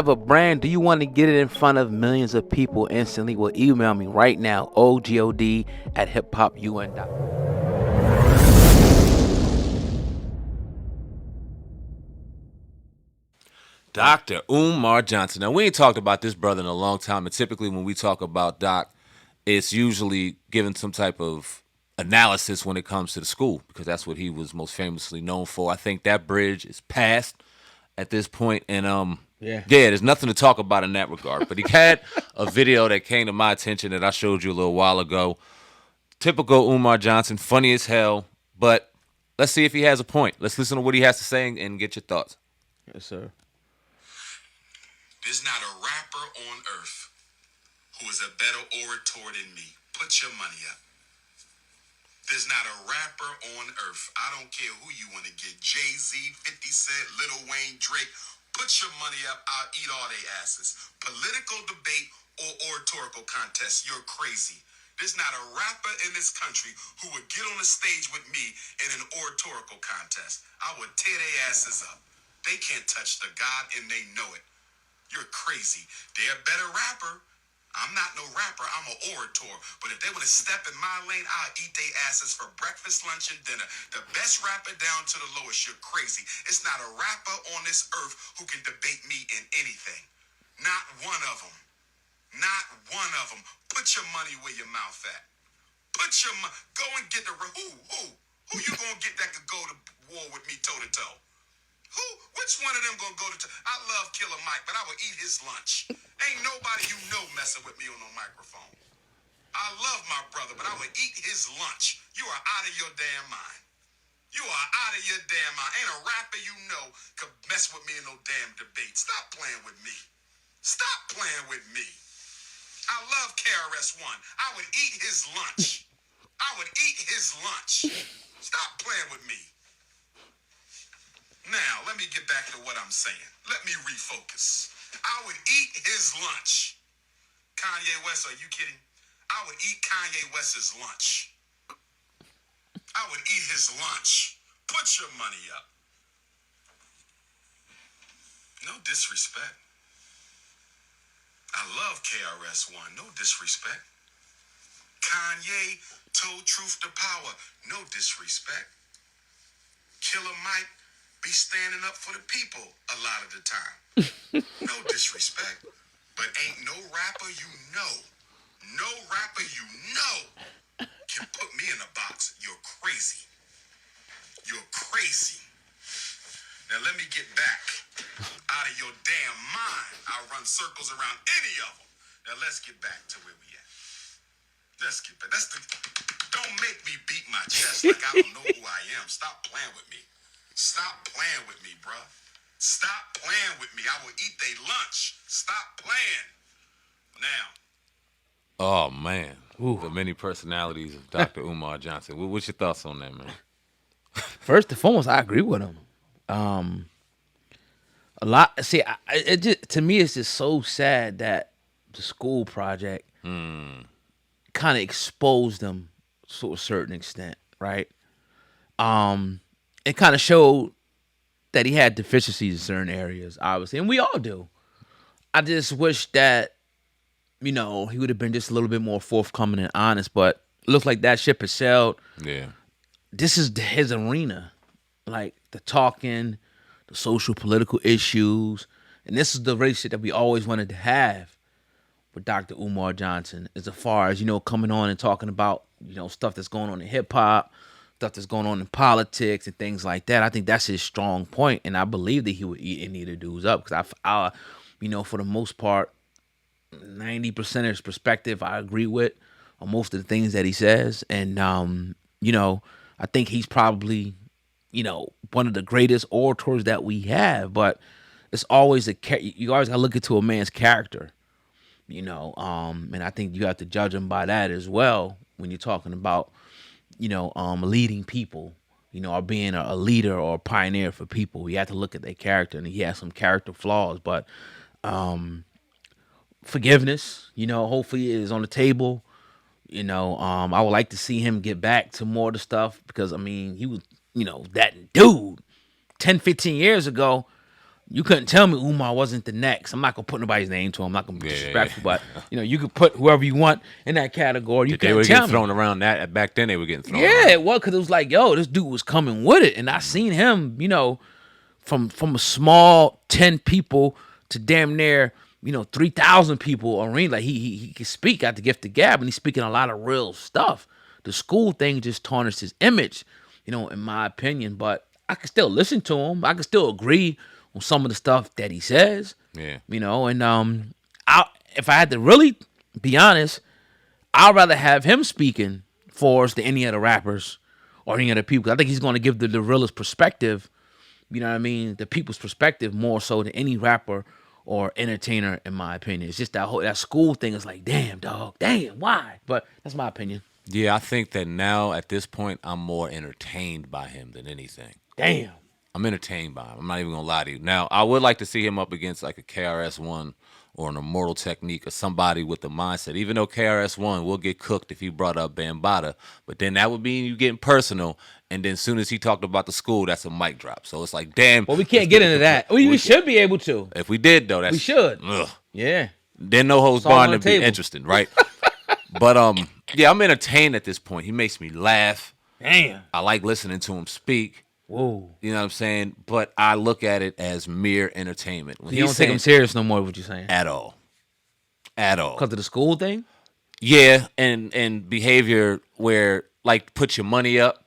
Of a brand, do you want to get it in front of millions of people instantly? Well, email me right now, ogod@hiphopun.com. Dr. Umar Johnson. Now, we ain't talked about this brother in a long time, and typically when we talk about Doc, it's usually given some type of analysis when it comes to the school, because that's what he was most famously known for. I think that bridge is past at this point, and Yeah. yeah, there's nothing to talk about in that regard. But he had a video that came to my attention that I showed you a little while ago. Typical Umar Johnson, funny as hell, but let's see if he has a point. Let's listen to what he has to say and get your thoughts. Yes, sir. There's not a rapper on earth who is a better orator than me. Put your money up. There's not a rapper on earth. I don't care who you want to get. Jay-Z, 50 Cent, Lil Wayne, Drake. Put your money up. I'll eat all they asses. Political debate or oratorical contest. You're crazy. There's not a rapper in this country who would get on the stage with me in an oratorical contest. I would tear their asses up. They can't touch the God and they know it. You're crazy. They're a better rapper. I'm not no rapper. I'm an orator. But if they would have stepped in my lane, I'll eat their asses for breakfast, lunch, and dinner. The best rapper down to the lowest. You're crazy. It's not a rapper on this earth who can debate me in anything. Not one of them. Not one of them. Put your money where your mouth at. Put your money. Go and get the who you gonna get that could go to war with me toe to toe? Who? Which one of them gonna go to? I love Killer Mike, but I would eat his lunch. Ain't nobody you know messing with me on no microphone. I love my brother, but I would eat his lunch. You are out of your damn mind. You are out of your damn mind. Ain't a rapper you know could mess with me in no damn debate. Stop playing with me. Stop playing with me. I love KRS-One. I would eat his lunch. I would eat his lunch. Stop playing with me. Now, let me get back to what I'm saying. Let me refocus. I would eat his lunch. Kanye West, are you kidding? I would eat Kanye West's lunch. I would eat his lunch. Put your money up. No disrespect. I love KRS-One. No disrespect. Kanye told truth to power. No disrespect. Killer Mike be standing up for the people a lot of the time. No disrespect. But ain't no rapper you know, can put me in a box. You're crazy. You're crazy. Now let me get back out of your damn mind. I'll run circles around any of them. Now let's get back to where we at. Let's get back. Don't make me beat my chest like I don't know who I am. Stop playing with me. Stop playing with me, bruh. Stop playing with me. I will eat their lunch. Stop playing. Now. Oh man, the many personalities of Dr. Umar Johnson. What's your thoughts on that, man? First and foremost, I agree with him. A lot. See, it just, to me, it's just so sad that the school project kind of exposed him to a certain extent, right? It kind of showed that he had deficiencies in certain areas, obviously, and we all do. I just wish that he would have been just a little bit more forthcoming and honest. But it looks like that ship has sailed. Yeah. This is his arena, like the talking, the social political issues, and this is the relationship that we always wanted to have with Dr. Umar Johnson, as far as coming on and talking about stuff that's going on in hip hop, stuff that's going on in politics and things like that. I think that's his strong point, and I believe that he would eat any of the dudes up because for the most part, 90% of his perspective I agree with on most of the things that he says, and I think he's probably one of the greatest orators that we have. But it's always you always gotta look into a man's character, and I think you have to judge him by that as well when you're talking about leading people, or being a leader or a pioneer for people. You have to look at their character, and he has some character flaws, but forgiveness, hopefully is on the table. I would like to see him get back to more of the stuff because, he was, that dude 10, 15 years ago, You couldn't tell me Umar wasn't the next. I'm not gonna put nobody's name to him. I'm not gonna be Yeah. disrespectful, but you could put whoever you want in that category. You They were couldn't getting tell me. thrown around that back then. They were getting thrown. Yeah, around. it was because it was like, yo, this dude was coming with it, and I seen him, from a small 10 people to damn near 3,000 people arena. Like he can speak, got the gift of gab, and he's speaking a lot of real stuff. The school thing just tarnished his image, in my opinion. But I can still listen to him. I can still agree on some of the stuff that he says. Yeah. And if I had to really be honest, I'd rather have him speaking for us than any other rappers or any other people. I think he's going to give the realest perspective, the people's perspective more so than any rapper or entertainer, in my opinion. It's just that school thing is like, damn, dog, damn, why? But that's my opinion. Yeah, I think that now at this point, I'm more entertained by him than anything. Damn. I'm entertained by him. I'm not even gonna lie to you. Now, I would like to see him up against like a KRS-One or an Immortal Technique or somebody with the mindset. Even though KRS-One will get cooked if he brought up Bambaataa, but then that would be you getting personal. And then as soon as he talked about the school, that's a mic drop. So it's like, damn. Well, we can't get into that. We should be able to. If we did though, that's We should. Ugh. Yeah. Then no holds all on barred the to be table. interesting, right? But yeah, I'm entertained at this point. He makes me laugh. Damn. I like listening to him speak. Whoa. You know what I'm saying? But I look at it as mere entertainment. When You don't take him serious no more, what you saying? at all. At all. Because of the school thing? Yeah, and behavior where like put your money up.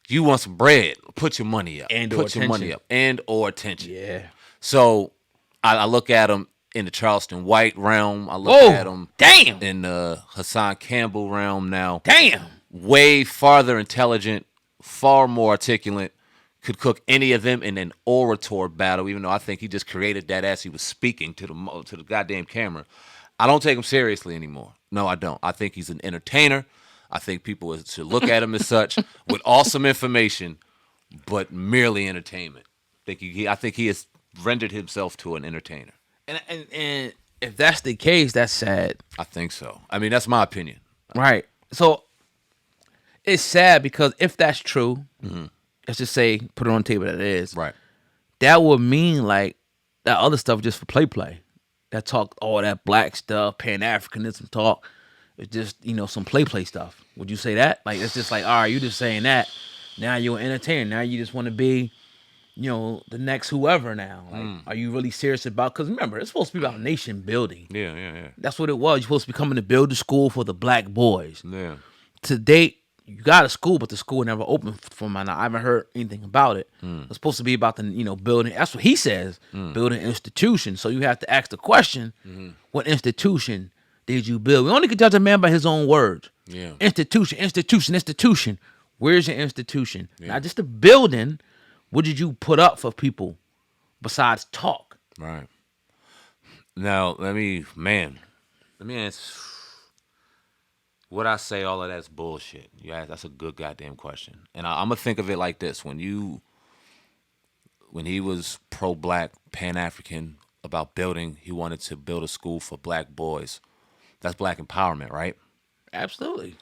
You want some bread, put your money up. And put or your money attention. up. And or attention. Yeah. So I look at him in the Charleston White realm. I look Whoa. at him Damn. in the Hassan Campbell realm now. Damn. Way farther intelligent, far more articulate, could cook any of them in an orator battle, even though I think he just created that as he was speaking to the goddamn camera. I don't take him seriously anymore. No, I don't. I think he's an entertainer. I think people should look at him as such with awesome information, but merely entertainment. I think he has rendered himself to an entertainer. And if that's the case, that's sad. I think so. I mean, that's my opinion. Right. So it's sad because if that's true, let's just say put it on the table that it is. Right. That would mean like that other stuff just for play. That talk, all that black stuff, Pan-Africanism talk, it's just, some play stuff. Would you say that? Like, it's just like, all right, you just saying that. Now you're an entertainer. Now you just want to be, the next whoever now. Like, are you really serious about, because remember, it's supposed to be about nation building. Yeah. That's what it was. You're supposed to be coming to build a school for the black boys. Yeah. To date, you got a school, but the school never opened for my. I haven't heard anything about it. It's supposed to be about the building. That's what he says, building institution. So you have to ask the question: what institution did you build? We only can judge a man by his own words. Yeah. Institution. Where's your institution? Not just a building. What did you put up for people besides talk? Right. Now, let me ask. Would I say all of that's bullshit? Yeah, that's a good goddamn question. And I'm gonna think of it like this: when he was pro-black, Pan-African about building, he wanted to build a school for black boys. That's black empowerment, right? Absolutely.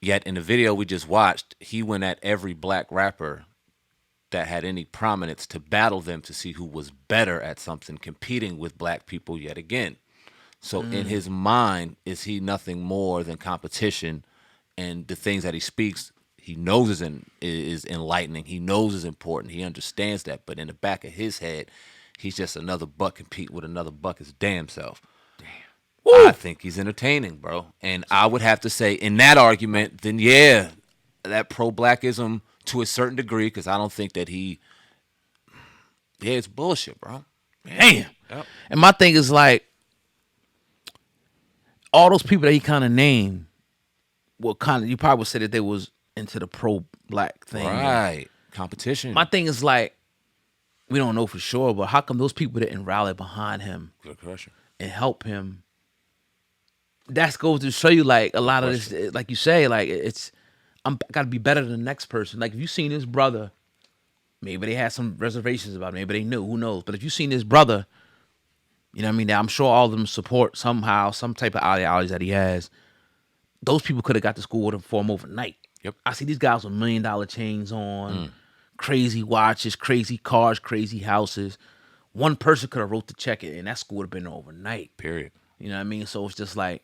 Yet in the video we just watched, he went at every black rapper that had any prominence to battle them to see who was better at something, competing with black people yet again. So in his mind, is he nothing more than competition? And the things that he speaks, he knows is enlightening. He knows is important. He understands that. But in the back of his head, he's just another buck compete with another buck his damn self. Damn. I think he's entertaining, bro. And I would have to say in that argument, then yeah, that pro-blackism to a certain degree, because I don't think that it's bullshit, bro. Damn. Yep. And my thing is like, all those people that he kind of named were you probably would say that they was into the pro-black thing. Right. Competition. My thing is like, we don't know for sure, but how come those people didn't rally behind him Good question. and help him? That goes to show you like a lot of this, like you say, like I gotta be better than the next person. Like if you seen this brother, maybe they had some reservations about it, maybe they knew, who knows? But if you seen this brother, you know what I mean? I'm sure all of them support somehow, some type of ideology that he has. Those people could have got to school with him for him overnight. Yep. I see these guys with $1 million chains on, crazy watches, crazy cars, crazy houses. one person could have wrote the check, and that school would have been overnight. Period. You know what I mean? So it's just like,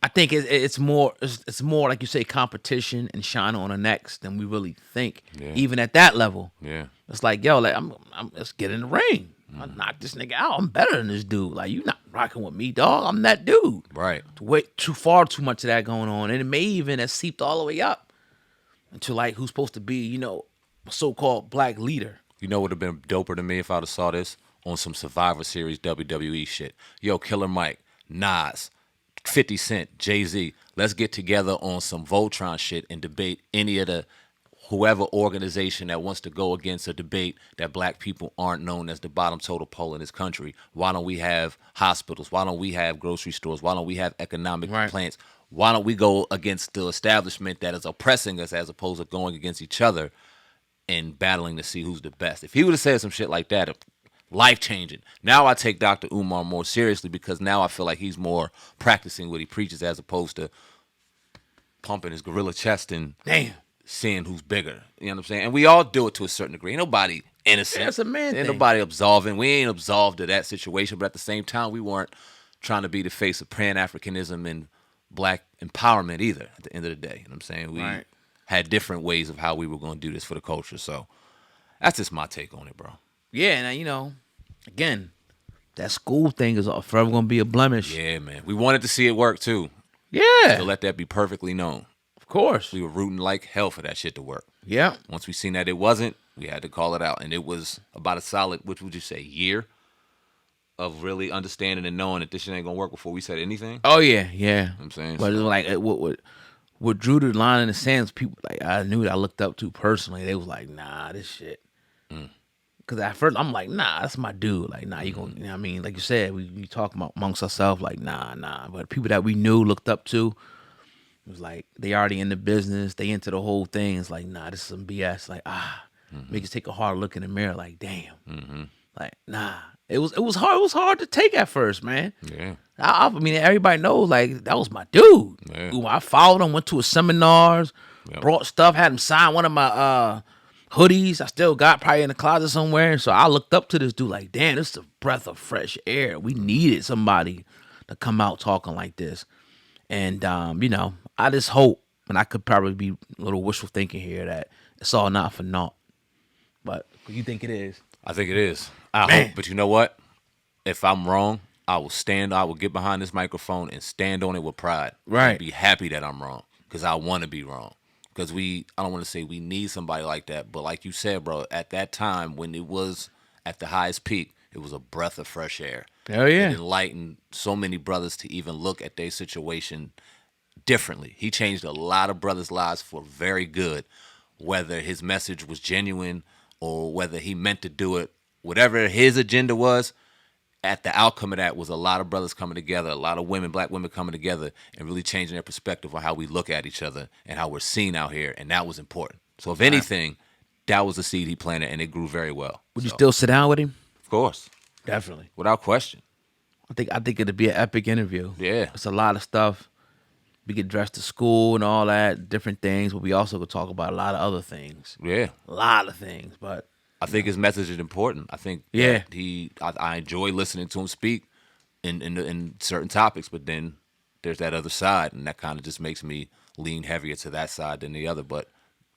I think it's more like you say, competition and shine on the next than we really think. Yeah. Even at that level, Yeah. it's like, yo, like I'm let's get in the ring. I knock this nigga out. I'm better than this dude. Like, you not rocking with me, dog. I'm that dude. Right. Too much of that going on, and it may even have seeped all the way up into like who's supposed to be, a so-called black leader. You know what would have been doper to me if I'd have saw this on some Survivor Series WWE shit. Yo, Killer Mike, Nas, 50 Cent, Jay-Z, let's get together on some Voltron shit and debate any of the whoever organization that wants to go against a debate that black people aren't known as the bottom total pole in this country. Why don't we have hospitals? Why don't we have grocery stores? Why don't we have economic plants? Why don't we go against the establishment that is oppressing us as opposed to going against each other and battling to see who's the best? If he would have said some shit like that, life-changing. Now I take Dr. Umar more seriously because now I feel like he's more practicing what he preaches as opposed to pumping his gorilla chest and seeing who's bigger. You know what I'm saying? And we all do it to a certain degree. Ain't nobody innocent. Yeah, it's a man Ain't thing. nobody absolving. We ain't absolved of that situation, but at the same time, we weren't trying to be the face of Pan-Africanism and black empowerment either at the end of the day. You know what I'm saying? We had different ways of how we were going to do this for the culture. So that's just my take on it, bro. Yeah, and again, that school thing is forever going to be a blemish. Yeah, man. We wanted to see it work, too. Yeah. So let that be perfectly known. Of course. We were rooting like hell for that shit to work. Yeah. Once we seen that it wasn't, we had to call it out. And it was about a solid, which would you say, year of really understanding and knowing that this shit ain't going to work before we said anything? Oh, yeah. You know what I'm saying? But it was like, what drew the line in the sands, people, like, I knew that I looked up to personally, they was like, nah, this shit. Because at first, I'm like, nah, that's my dude. Like, nah, you gonna, you know what I mean? Like you said, we talk about amongst ourselves, like, nah. But people that we knew, looked up to, it was like, they already in the business, they into the whole thing. It's like, nah, this is some BS. Like, make us take a hard look in the mirror. Like, damn. Like, nah. It was hard. It was hard to take at first, man. Yeah. I mean, everybody knows, like, that was my dude. Yeah. I followed him, went to his seminars, brought stuff, had him sign one of my hoodies I still got probably in the closet somewhere. So I looked up to this dude like, damn, this is a breath of fresh air. We needed somebody to come out talking like this. And, I just hope, and I could probably be a little wishful thinking here, that it's all not for naught. But you think it is? I think it is. I hope. But you know what? If I'm wrong, I will get behind this microphone and stand on it with pride. Right. And be happy that I'm wrong because I want to be wrong. Because I don't want to say we need somebody like that, but like you said, bro, at that time when it was at the highest peak, it was a breath of fresh air. Hell yeah. It enlightened so many brothers to even look at their situation differently. He changed a lot of brothers' lives for very good, whether his message was genuine or whether he meant to do it. Whatever his agenda was, at the outcome of that was a lot of brothers coming together, a lot of women, black women coming together and really changing their perspective on how we look at each other and how we're seen out here. And that was important. So if anything, that was the seed he planted and it grew very well. Would you still sit down with him? Of course. Definitely. Without question. I think it'd be an epic interview. Yeah. It's a lot of stuff. We could dress to school and all that, different things, but we also could talk about a lot of other things. Yeah. A lot of things, but I think his message is important. I think that I enjoy listening to him speak in certain topics, but then there's that other side, and that kind of just makes me lean heavier to that side than the other. But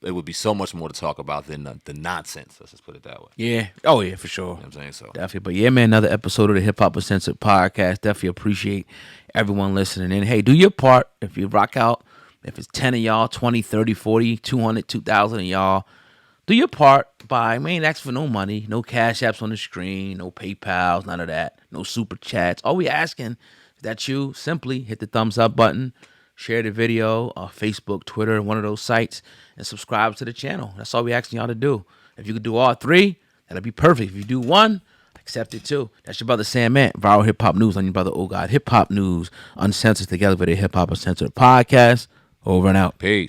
it would be so much more to talk about than the nonsense. Let's just put it that way. yeah. Oh, yeah, for sure. You know what I'm saying? So Definitely. But yeah, man, another episode of the Hip Hop Uncensored podcast. Definitely appreciate everyone listening. And hey, do your part. If you rock out, if it's 10 of y'all, 20, 30, 40, 200, 2,000 of y'all, do your part by, we ain't asking for no money, no cash apps on the screen, no PayPals, none of that, no super chats. All we asking is that you simply hit the thumbs up button, share the video, Facebook, Twitter, one of those sites, and subscribe to the channel. That's all we asking y'all to do. If you could do all three, that'll be perfect. If you do one, accept it too. That's your brother Samant, Viral Hip Hop News on your brother Oh God Hip Hop News, Uncensored together with a Hip Hop Uncensored podcast. Over and out. peace.